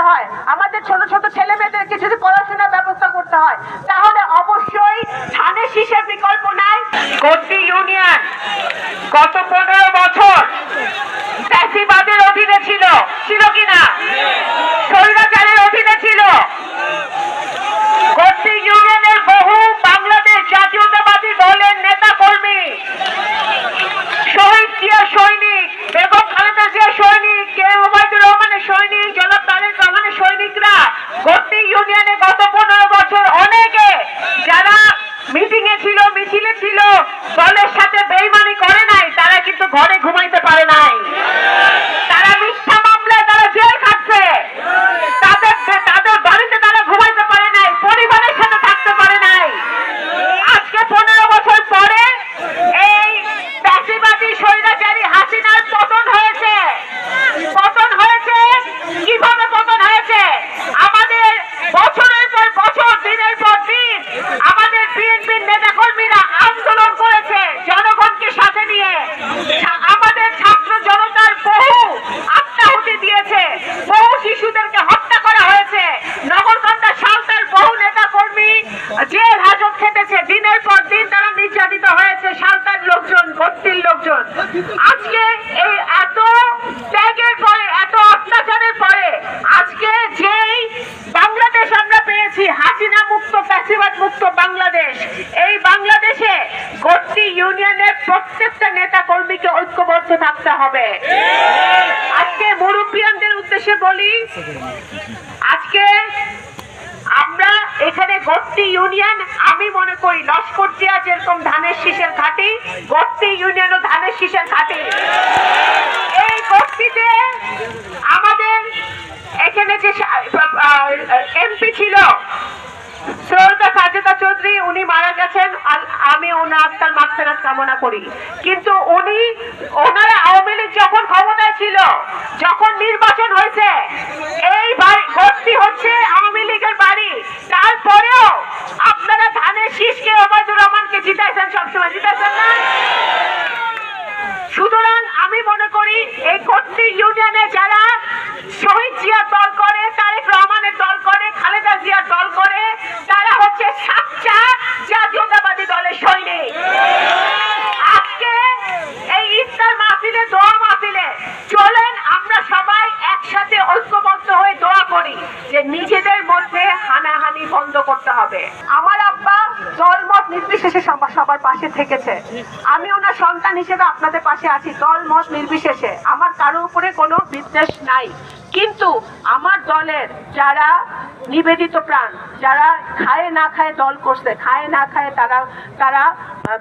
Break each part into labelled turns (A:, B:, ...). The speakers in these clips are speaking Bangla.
A: হয়, আমাদের ছোট ছোট ছেলে মেয়েদেরকে যদি পড়াশোনার ব্যবস্থা করতে হয়, তাহলে অবশ্যই ধানের শীষের বিকল্প নাই।
B: গদ্দি ইউনিয়ন গত 15 বছর ফ্যাসিবাদের অধীনে ছিল কিনা? স্বৈরাচারের অধীনে ছিল। গদ্দি ইউনিয়নের বহু বাংলাদেশ জাতীয়তাবাদী দলের নেতা কর্মী, শহীদ জিয়া সৈনিক, বেগম খালেদা জিয়া সৈনিক, কে ওবায়দুর রহমানের সৈনিক, জনাব তারেক রহমানের সৈনিকরা গদ্দি ইউনিয়নে গত 15 বছর অনেকে যারা মিটিং এ ছিল, মিছিলে ছিল, দলের সাথে বেইমানি করে নাই, তারা কিন্তু ঘরে ঘুমাইতে পারে নাই। তারা মিথ্যা মামলায় তারা জেল খাটছে, তাদের বাড়িতে তারা ঘুমাইতে পারে নাই, পরিবারের সাথে থাকতে পারে নাই। আজকে 15 বছর পরে এই ফ্যাসিবাদী স্বৈরাচারী হাসিনার পতন হয়েছে। পতন হয়েছে কিভাবে? পতন হয়েছে আমাদের বছরের পর বছর, দিনের পর দিন আমাদের বিএনপির নেতা কর্মীরা আন্দোলন করেছে জনগণকে সাথে নিয়ে। আমাদের ছাত্র জনতার বহু আত্মাহুতি দিয়েছে, বহু শিশুদেরকে হত্যা করা হয়েছে, নগরকান্দা সালতার বহু নেতা কর্মী জেল হাজত খেটেছে, দিনের পর দিন তারা নির্যাতিত হয়েছে, সালতার লোকজন, গদ্দির লোকজন। আজকে এই এত ত্যাগের পরে, এত অত্যাচারের পরে আজকে যেই বাংলাদেশ আমরা পেয়েছি, হাসিনা মুক্ত, ফ্যাসিবাদ মুক্ত বাংলাদেশ, এই বাংলাদেশে গদ্দি ইউনিয়নের প্রত্যেকটা নেতা কর্মীকে ঐক্যবদ্ধ থাকতে হবে। আজকে মুরব্বিয়ানদের উদ্দেশ্যে বলি, আজকে আমরা এখানে গদ্দি ইউনিয়ন, আমি মনে করি লস্করজিয়া যেরকম ধানের শীষের ঘাঁটি, গদ্দি ইউনিয়নও ধানের শীষের ঘাঁটি। এই গদ্দিতে আমাদের এখানে যে এমপি ছিল সৈয়দা সাজেদা চৌধুরী, উনি মারা গেছেন, আমি ওনার আত্মার মাগফিরাত কামনা করি। কিন্তু ওনারা আওয়ামী লীগ যখন ক্ষমতায় ছিল, যখন নির্বাচন হয়েছে, এই গদ্দি হচ্ছে আওয়ামী লীগের বাড়ি, তারপরেও আপনারা ধানের শীষকে, ওবায়দুর রহমানকে জিতাইছেন, সবসময় জিতাইছেন না? সুতরাং আমি মনে করি এই গদ্দি ইউনিয়নে যারা শহীদ জিয়ার দল করে, তারেক রহমানের দল করে, খালেদা জিয়ার দল করে, তারা হচ্ছে সাচ্চা জাতীয়তাবাদী দলের সৈনিক। আজকে এই ইফতার মাহফিলে, দোয়া মাহফিলে চলেন আমরা সবাই একসাথে ঐক্যবদ্ধ হয়ে দোয়া করি যে নিজেদের মধ্যে হানাহানি বন্ধ করতে হবে। আমার আব্বা দলমত নির্বিশেষে সবার পাশে থেকেছে, আমি ওনার সন্তান হিসেবে আপনাদের পাশে আছি, দলমত নির্বিশেষে আমার কারো উপরে কোনো বিদ্বেষ নাই। কিন্তু আমার দলের যারা নিবেদিত প্রাণ, যারা খায় না খায় দল করছে, খায় না খায় তারা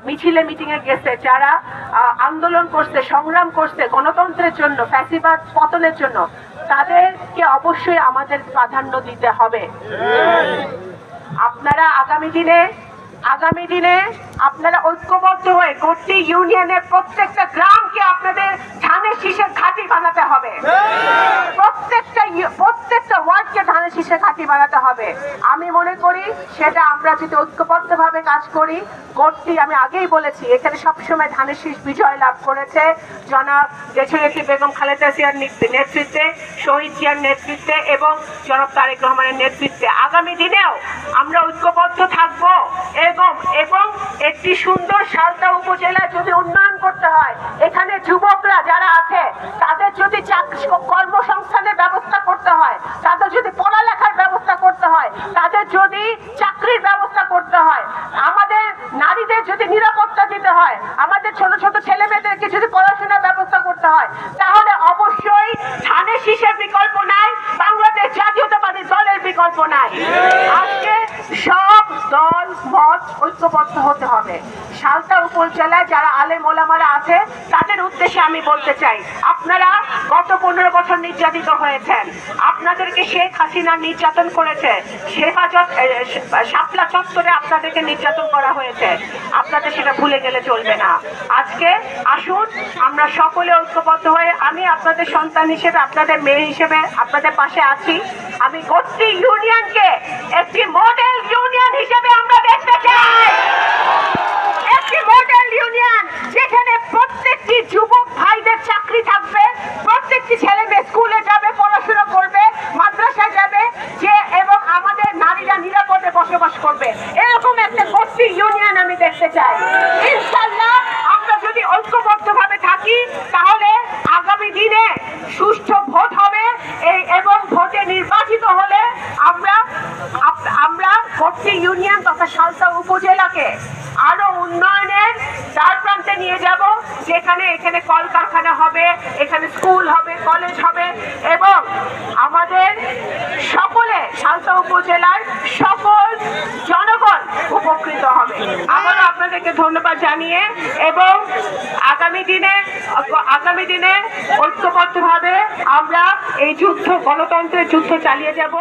B: মিছিলে মিটিংয়ে গেছে, যারা আন্দোলন করছে, সংগ্রাম করছে গণতন্ত্রের জন্য, ফ্যাসিবাদ পতনের জন্য, তাদেরকে অবশ্যই আমাদের প্রাধান্য দিতে হবে। আপনারা আগামী দিনে আপনারা ঐক্যবদ্ধ হয়ে গদ্দি ইউনিয়নের প্রত্যেকটা গ্রামকে আপনাদের ধানের শীষের ঘাঁটি বানাতে হবে, প্রত্যেকটা ওয়ার্ডকে ধানের শীষের ঘাঁটি বানাতে হবে। আমি মনে করি সেটা আমরা যদি ঐক্যবদ্ধভাবে কাজ করি, গদ্দি, আমি আগেই বলেছি, এখানে সবসময় ধানের শীষ বিজয় লাভ করেছে জনাব দেশনেত্রী বেগম খালেদা জিয়ার নেতৃত্বে, শহীদ জিয়ার নেতৃত্বে এবং জনাব তারেক রহমানের নেতৃত্বে। আগামী দিনেও আমরা ঐক্যবদ্ধ থাকবো এবং একটি সুন্দর সালতা উপজেলা যদি উন্নয়ন করতে হয়, এখানে যুবকরা যারা আছে তাদের যদি কর্মসংস্থানের ব্যবস্থা করতে হয়, তাদের যদি পড়ালেখার ব্যবস্থা করতে হয়, তাদের যদি চাকরির ব্যবস্থা করতে হয়, আমাদের নারীদের যদি নিরাপত্তা দিতে হয়, আমাদের ছোট ছোট ছেলে মেয়েদেরকে যদি পড়াশোনার ব্যবস্থা করতে হয়, তাহলে অবশ্যই ধানের শীষের বিকল্প নাই, বাংলাদেশ জাতীয়তাবাদী দলের বিকল্প নাই। আজকে সব দল মত ঐক্যবদ্ধ হতে হবে। সালতা উপজেলায় যারা আলেম ওলামারা আছে তাদের উদ্দেশ্যে আমি বলতে চাই, আপনারা গত 15 বছর নির্যাতিত হয়েছেন, আপনাদেরকে শেখ হাসিনা নির্যাতন করেছে, শাপলা চত্বরে আপনাদেরকে নির্যাতন করা হয়েছে, আপনাদের সেটা ভুলে গেলে চলবে না। আজকে আসুন আমরা সকলে ঐক্যবদ্ধ হয়ে, আমি আপনাদের সন্তান হিসেবে, আপনাদের মেয়ে হিসেবে আপনাদের পাশে আছি। আমি গদ্দি ইউনিয়নকে একটি মডেল ইউনিয়ন হিসেবে আমরা দেখতে চাই, একটি মডেল ইউনিয়ন যেখানে প্রত্যেকটি যুবক ভাইদের চাকরি থাকবে, প্রত্যেকটি ছেলে মেয়ে স্কুলে যাবে, পড়াশোনা করবে, মাদ্রাসায় যাবে,
A: এখানে কলকারখানা হবে, এখানে স্কুল হবে, কলেজ হবে এবং আমাদের সকলে সালসা উপজেলার সকল জনগণ উপকৃত হবে। আবারও আপনাদেরকে ধন্যবাদ জানিয়ে এবং আগামী দিনে ঐক্যবদ্ধভাবে আমরা এই যুদ্ধ, গণতন্ত্রের যুদ্ধ চালিয়ে যাব।